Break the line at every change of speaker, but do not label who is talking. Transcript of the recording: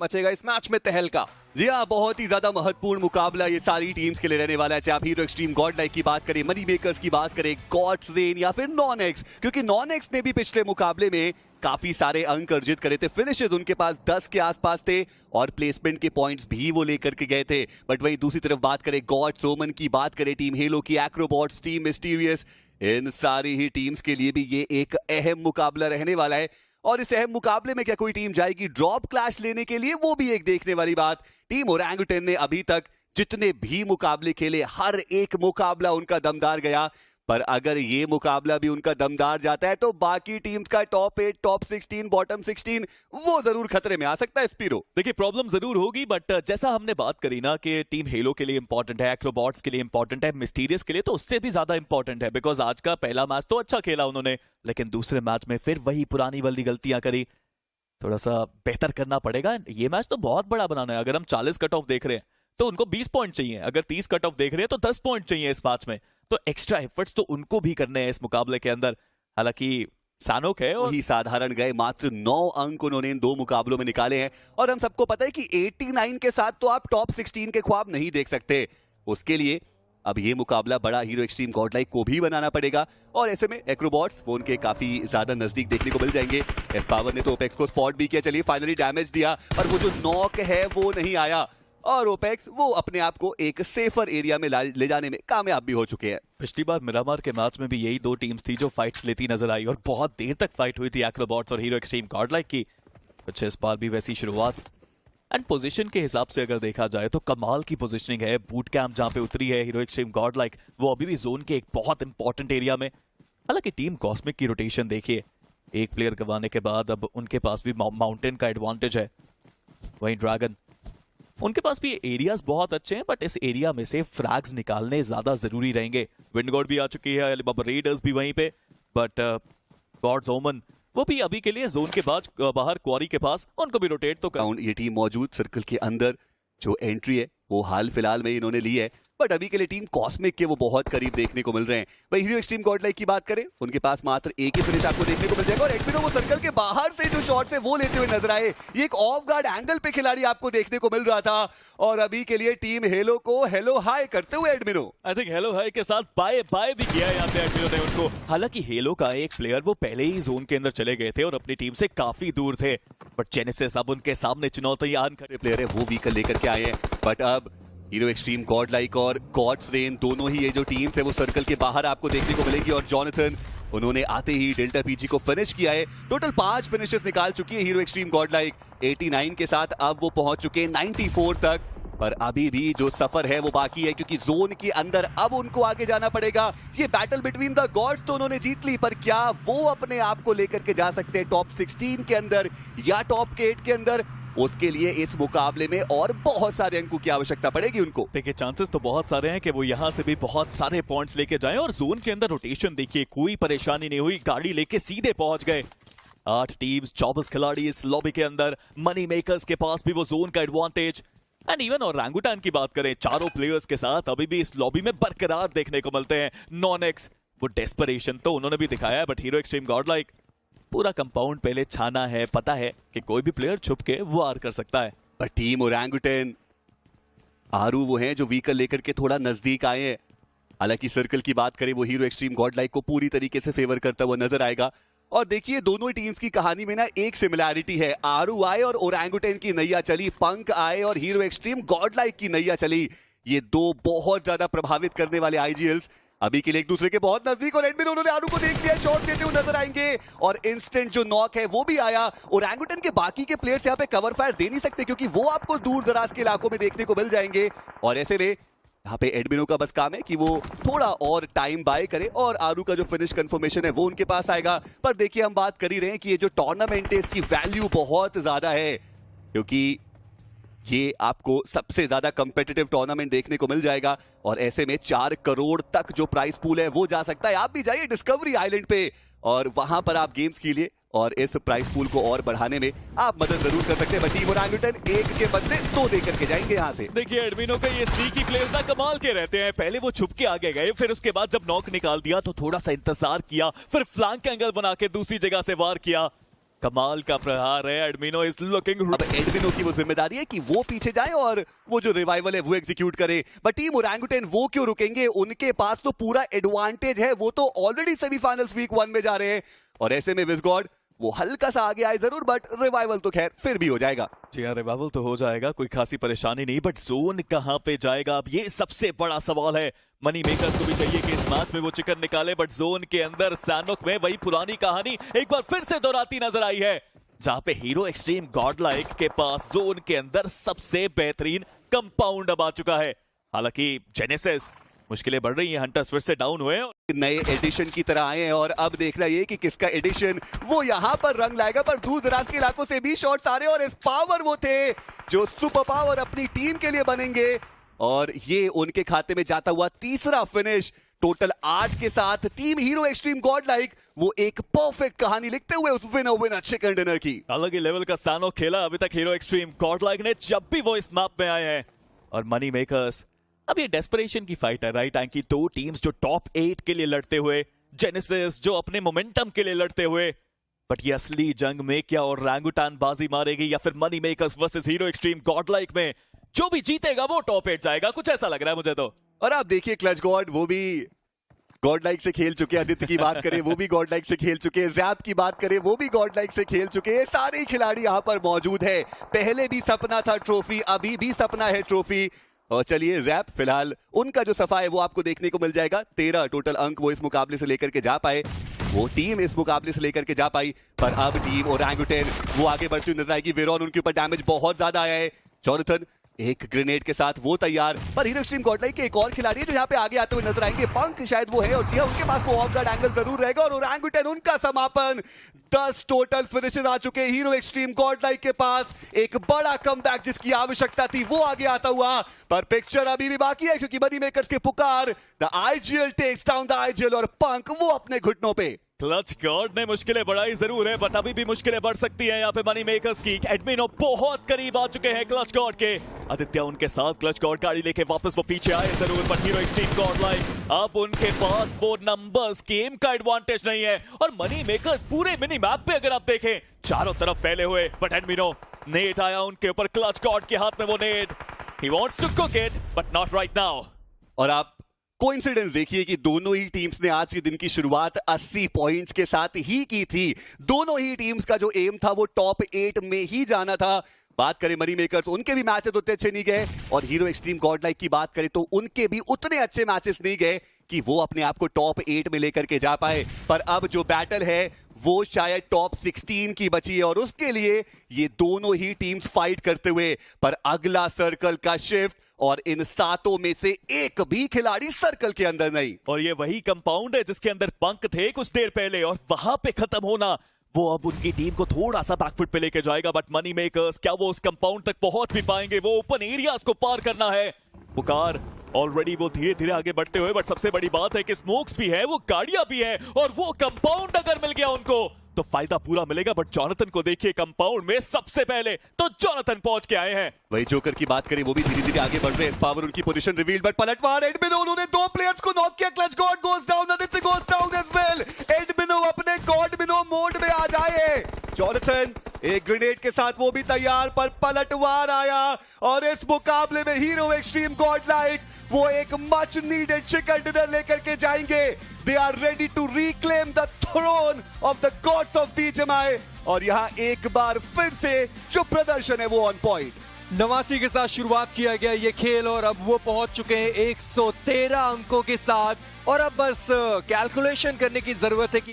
मचेगा इस मैच में तहलका।
जी हाँ, बहुत ही ज्यादा महत्वपूर्ण मुकाबला ये सारी टीम्स के लिए रहने वाला है। चाहे आप हीरो एक्सट्रीम गॉड लाइक की बात करें, मनी मेकर्स की बात करें, गॉड्स रेन या फिर नॉन एक्स, क्योंकि नॉन एक्स ने भी पिछले मुकाबले में काफी सारे अंक अर्जित करे थे। फिनिशेस उनके पास 10 के आसपास थे और प्लेसमेंट के पॉइंट्स भी वो लेकर के गए थे। बट वहीं दूसरी तरफ बात करें गॉड्स, ओमन की बात करें, टीम हेलो की, एक्रोबॉट्स, टीम मिस्टीरियस, इन सारी ही टीम्स के लिए भी ये एक अहम मुकाबला रहने वाला है। और इस अहम मुकाबले में क्या कोई टीम जाएगी ड्रॉप क्लैश लेने के लिए, वो भी एक देखने वाली बात। टीम ओरंगुटन ने अभी तक जितने भी मुकाबले खेले, हर एक मुकाबला उनका दमदार गया। पर अगर ये मुकाबला भी उनका दमदार जाता है तो बाकी टीम्स का टॉप 8, टॉप 16, बॉटम 16 वो जरूर खतरे में आ सकता है। स्पीरो,
देखिए प्रॉब्लम जरूर होगी, बट जैसा हमने बात करी ना कि टीम हेलो के लिए इंपॉर्टेंट है, एक्रोबॉट्स के लिए इंपॉर्टेंट है, मिस्टीरियस के लिए तो उससे भी ज्यादा इंपॉर्टेंट है। बिकॉज आज का पहला मैच तो अच्छा खेला उन्होंने, लेकिन दूसरे मैच में फिर वही पुरानी वाली गलतियां करी। थोड़ा सा बेहतर करना पड़ेगा। ये मैच तो बहुत बड़ा बनाना है। अगर हम 40 कट ऑफ देख रहे हैं तो उनको 20 पॉइंट चाहिए, अगर 30 कट ऑफ देख रहे हैं तो 10 पॉइंट चाहिए इस मैच में। तो एक्स्ट्रा एफर्ट्स तो उनको भी करने हैं इस मुकाबले के अंदर। हालांकि सानोक है और
ही साधारण गए, मात्र 9 अंक उन्होंने इन 2 मुकाबलों में निकाले हैं। और हम सबको पता है कि 89 के साथ तो आप टॉप 16 के ख्वाब नहीं देख सकते। उसके लिए अब ये मुकाबला बड़ा हीरो एक्सट्रीम गॉडलाइक को भी बनाना पड़ेगा। और ऐसे में एक्रोबॉट्स वो उनके काफी ज्यादा नजदीक देखने को मिल जाएंगे। एस पावर ने तो ओपेक्स को स्पॉट भी किया, चलिए फाइनली डैमेज दिया, पर वो जो नॉक है वो नहीं आया। और ओपेक्स वो अपने आप को एक सेफर एरिया में ले जाने में कामयाब भी हो चुके हैं।
पिछली बार मिरामार के मैच में भी यही 2 टीम्स थी जो फाइट्स लेती नजर आई और बहुत देर तक फाइट हुई थी एक्रोबॉट्स और हीरो एक्सट्रीम गॉडलाइक की। कुछ इस बार भी वैसी शुरुआत। एंड पोजीशन के हिसाब से अगर देखा जाए तो कमाल की पोजीशनिंग है। बूट कैंप जहां पे उतरी है हीरो एक्सट्रीम गॉडलाइक, वो अभी भी जोन के एक बहुत इंपॉर्टेंट एरिया में। हालांकि टीम कॉस्मिक की रोटेशन देखिए, एक प्लेयर गंवाने के बाद अब उनके पास भी माउंटेन का एडवांटेज है। वहीं ड्रैगन, उनके पास भी एरियाज बहुत अच्छे हैं, बट इस एरिया में से फ्रैग्स निकालने ज्यादा जरूरी रहेंगे। विंडगॉड भी आ चुकी है, अलीबाबा रेडर्स भी वहीं पे, बट गॉड्स ओमन वो भी अभी के लिए जोन के बाद बाहर क्वारी के पास, उनको भी रोटेट तो कर।
ये टीम मौजूद सर्कल के अंदर जो एंट्री है वो हाल फिलहाल में इन्होंने ली है, बट अभी के लिए टीम कॉस्मिक के वो बहुत करीब देखने को मिल रहे हैं। भाई हीरो एक्सट्रीम गॉडलाइक की बात करें, उनके पास मात्र एक ही फिनिश आपको देखने को मिल जाएगा। और एडमिनो वो सर्कल के बाहर से जो शॉट्स है वो लेते हुए नजर आए। ये एक ऑफ गार्ड एंगल पे खिलाड़ी आपको देखने को मिल रहा था। और अभी के लिए टीम हेलो को हेलो हाई करते हुए एडमिनो,
आई थिंक हेलो हाई के साथ बाय बाय भी किया है यहाँ पे एडमिनो ने उनको। हालांकि हेलो का एक प्लेयर वो पहले ही जोन के अंदर चले गए थे और अपनी टीम से काफी दूर थे, बट जेनेसिस अब उनके सामने चुनौतियां खड़े
प्लेयर है वो व्हीकल लेकर के आए हैं। बट अब हीरो एक्सट्रीम गॉडलाइक और गॉड्स रेन दोनों ही ये जो टीम्स है वो सर्कल के बाहर आपको देखने को मिलेगी। और जॉनथन उन्होंने आते ही डेल्टा पीजी को फिनिश किया है। टोटल 5 फिनिशेस निकाल चुकी है हीरो एक्सट्रीम गॉडलाइक 89 के साथ। अब वो पहुंच चुके हैं 94 तक, पर अभी भी जो सफर है वो बाकी है, क्योंकि जोन के अंदर अब उनको आगे जाना पड़ेगा। ये बैटल बिटवीन द गॉड्स तो उन्होंने जीत ली, पर क्या वो अपने आप को लेकर के जा सकते हैं टॉप 16 के अंदर या टॉप 8 के अंदर? उसके लिए इस मुकाबले में और बहुत सारे अंकों की आवश्यकता पड़ेगी उनको।
देखिए चांसेस तो बहुत सारे हैं कि वो यहां से भी बहुत सारे पॉइंट्स लेके जाएं। और जोन के अंदर रोटेशन देखिए, कोई परेशानी नहीं हुई, गाड़ी लेके सीधे पहुंच गए। 8 टीम्स, 24 खिलाड़ी इस लॉबी के अंदर। मनी मेकर्स के पास भी वो जोन का एडवांटेज। एंड इवन ओरंगुटन की बात करें, चारों प्लेयर्स के साथ अभी भी इस लॉबी में बरकरार देखने को मिलते हैं। नॉन एक्स वो डेस्परेशन तो उन्होंने भी दिखाया है, बट हीरो एक्सट्रीम गॉडलाइक पूरा कंपाउंड पहले छाना है, पता है कि कोई भी प्लेयर छुप के वार कर सकता है।
पर टीम ओरंगुटन, आरू वो हैं जो व्हीकल लेकर के थोड़ा नजदीक आए हैं। हालांकि सर्कल की बात करें वो हीरो एक्सट्रीम गॉडलाइक को पूरी तरीके से फेवर करता हुआ नजर आएगा। और देखिए दोनों ही टीम्स की कहानी में ना एक सिमिलैरिटी है। आरू आए और ओरंगुटन की नैया चली, पंक आए और हीरो एक्सट्रीम गॉडलाइक की नैया चली। ये 2 बहुत ज्यादा प्रभावित करने वाले आईजीएल्स अभी के लिए एक दूसरे के बहुत नजदीक। और एडमिन उन्होंने आरू को देख लिया, शॉट देते हुए नजर आएंगे और इंस्टेंट जो नॉक है वो भी आया। ओरंगुटन के बाकी के प्लेयर्स यहाँ पे कवर फायर दे नहीं सकते, क्योंकि वो आपको दूर दराज के इलाकों में देखने को मिल जाएंगे। और ऐसे में यहाँ पे एडमिनो का बस काम है कि वो थोड़ा और टाइम बाय करे और आरू का जो फिनिश कंफर्मेशन है वो उनके पास आएगा। पर देखिए हम बात कर ही रहे हैं कि ये जो टूर्नामेंट है इसकी वैल्यू बहुत ज्यादा है, क्योंकि ये आपको सबसे ज्यादा कंपेटिटिव टूर्नामेंट देखने को मिल जाएगा। और ऐसे में 4 करोड़ तक जो प्राइस पूल है वो जा सकता है। आप भी जाइए डिस्कवरी आइलैंड पे और वहां पर आप गेम्स खेलिए और इस प्राइस पूल को और बढ़ाने में आप मदद जरूर कर सकते हैं। टीम ओरंगुटन 1 के बदले 2 देकर के जाएंगे यहाँ से।
देखिए एडमिनो का ये स्नीकी प्लेयर्स ना कमाल के रहते हैं। पहले वो छुप के आगे गए, फिर उसके बाद जब नॉक निकाल दिया तो थोड़ा सा इंतजार किया, फिर फ्लैंक एंगल बना के दूसरी जगह से वार किया। कमाल का प्रहार है। एडमिनो इज लुकिंग।
अब एडमिनो की वो जिम्मेदारी है कि वो पीछे जाए और वो जो रिवाइवल है वो एग्जीक्यूट करे। बट टीम ओरंगुटन वो क्यों रुकेंगे? उनके पास तो पूरा एडवांटेज है, वो तो ऑलरेडी सेमीफाइनल्स वीक 1 में जा रहे हैं। और ऐसे में विजगॉड वो हल्का सा आगे आए जरूर, बट रिवाइवल तो खैर फिर भी हो जाएगा।
जी हाँ, रिवाइवल तो हो जाएगा, कोई खासी परेशानी नहीं। बट जोन कहां पे जाएगा, अब ये सबसे बड़ा सवाल है। मनी मेकर्स को भी चाहिए कि इस मैच में वो चिकन निकाले, बट जोन के अंदर सैनोक में वही पुरानी कहानी एक बार फिर से दोहराती नजर आई है, जहां पे हीरो एक्सट्रीम गॉडलाइक के पास जोन के अंदर सबसे बेहतरीन कंपाउंड अब आ चुका है। हालांकि जेनेसिस मुश्किलें बढ़ रही हैं, हंटर्स फिर से डाउन हुए
नए एडिशन की तरह आए हैं और अब देखना ये कि किसका एडिशन वो यहां पर रंग लाएगा। पर दूर दराज के इलाकों से भी शॉट्स आ रहे हैं और इस पावर वो थे जो सुपर पावर अपनी टीम के लिए बनेंगे और ये उनके खाते में जाता हुआ तीसरा फिनिश। टोटल 8 के साथ टीम हीरो एक्सट्रीम गॉडलाइक वो एक परफेक्ट कहानी लिखते हुए उस विनर चिकन डिनर की।
अलग ही लेवल का सैनोक खेला अभी तक हीरो एक्सट्रीम गॉडलाइक ने जब भी वो इस मैप में आए हैं। और मनी मेकर्स अब ये डेस्परेशन की फाइट है, राइट? कि दो टीम्स जो टॉप 8 के लिए लड़ते हुए, जेनेसिस जो अपने मोमेंटम के लिए लड़ते हुए, बट ये असली जंग में क्या ओरंगुटान बाजी मारेगी या फिर money makers versus hero extreme Godlike में जो भी जीतेगा वो टॉप 8 जाएगा, कुछ ऐसा लग रहा है मुझे तो।
और आप देखिए क्लच गॉड वो भी गॉडलाइक से खेल चुके हैं, आदित्य की बात करें वो भी गॉडलाइक से खेल चुके हैं, जैप की बात करें वो भी गॉडलाइक से खेल चुके हैं। सारे खिलाड़ी यहां पर मौजूद है। पहले भी सपना था ट्रॉफी, अभी भी सपना है ट्रॉफी। और चलिए जैप फिलहाल उनका जो सफा है वो आपको देखने को मिल जाएगा। 13 टोटल अंक वो इस मुकाबले से लेकर के जा पाए, वो टीम इस मुकाबले से लेकर के जा पाई। पर अब टीम ओरंगुटन वो आगे बढ़ती हुई नजर आएगी। वेरॉन उनके ऊपर डैमेज बहुत ज्यादा आया है। जॉनथन एक ग्रेनेड के साथ वो तैयार। पर हीरो एक्सट्रीम गॉडलाइक के एक और खिलाड़ी है जो यहाँ पे आगे आते हुए नजर आएंगे। पंक शायद वो है और जिया उनके पास वो ऑफ गार्ड एंगल जरूर रहेगा। और ओरंगुटन उनका समापन। 10 टोटल फिनिशेस आ चुके हैं हीरो एक्सट्रीम गॉडलाइक के पास। एक बड़ा कमबैक जिसकी आवश्यकता थी वो आगे आता हुआ। पर पिक्चर अभी भी बाकी है क्योंकि मनी मेकर्स के पुकार the IGL takes down the IGL और पंक वो अपने घुटनों पे।
क्लच गॉड ने मुश्किलें बढ़ाई जरूर है, बट अभी भी मुश्किलें बढ़ सकती हैं यहाँ पे मनी मेकर्स की। एडमिनो बहुत करीब आ चुके हैं क्लच गॉड के। आदित्य उनके साथ क्लच गॉड गाड़ी लेके वापस वो पीछे आए जरूर, बट हीरो एक्सट्रीम गॉडलाइक अब उनके पास वो नंबर्स गेम का एडवांटेज नहीं है। और मनी मेकर्स पूरे मिनी मैप पे अगर आप देखें चारों तरफ फैले हुए, बट एडमिनो नेट आया उनके ऊपर। क्लच गॉड के हाथ में वो net, he wants to cook it but not right now.
और आप कोइंसिडेंस देखिए कि दोनों ही टीम्स ने आज के दिन की शुरुआत 80 पॉइंट्स के साथ ही की थी। दोनों ही टीम्स का जो एम था वो टॉप 8 में ही जाना था। बात करें मनी मेकर्स, उनके भी मैचेस उतने अच्छे नहीं गए। और हीरो एक्सट्रीम गॉडलाइक की बात करें तो उनके भी उतने अच्छे मैचेस नहीं गए कि वो अपने आप को टॉप 8 में लेकर के जा पाए। पर अब जो बैटल है वो शायद टॉप 16 की बची है और उसके लिए ये दोनों ही टीम्स फाइट करते हुए। पर अगला सर्कल का शिफ्ट और इन 7 में से एक भी खिलाड़ी सर्कल के अंदर नहीं।
और ये वही कंपाउंड है जिसके अंदर पंक थे कुछ देर पहले, और वहां पे खत्म होना वो अब उनकी टीम को थोड़ा सा बैकफुट पे लेके जाएगा। बट मनी मेकर्स क्या वो उस कंपाउंड तक पहुंच भी पाएंगे? वो ओपन एरियाज को पार करना है। पुकार ऑलरेडी वो धीरे धीरे आगे बढ़ते हुए, बट सबसे बड़ी बात है कि स्मोक्स भी है, वो गाड़ियां भी है, और वो कंपाउंड अगर मिल गया उनको तो फायदा पूरा मिलेगा। बट जॉनथन को देखिए कंपाउंड में सबसे पहले तो जॉनथन पहुंच के आए हैं।
वही जोकर की बात करें वो भी धीरे धीरे आगे बढ़ रहे हैं। पावर उनकी पोजीशन रिवील्ड, बट पलटवार एडमिनो उन्होंने 2 प्लेयर्स को नॉक किया। Clutch god goes down, Aditya goes down as well. एडमिनो अपने गॉडमिनो मोड में आ जाए। जॉनथन एक ग्रेनेड के साथ वो भी तैयार, पर पलटवार आया और इस मुकाबले में हीरो एक्सट्रीम गॉडलाइक वो एक मच नीडेड चिकन डिनर लेकर के जाएंगे। They are ready to reclaim the throne of the gods of BGMI. और यहां एक बार फिर से जो प्रदर्शन है वो ऑन पॉइंट।
89 के साथ शुरुआत किया गया ये खेल और अब वो पहुंच चुके हैं 113 अंकों के साथ। और अब बस कैलकुलेशन करने की जरूरत है कि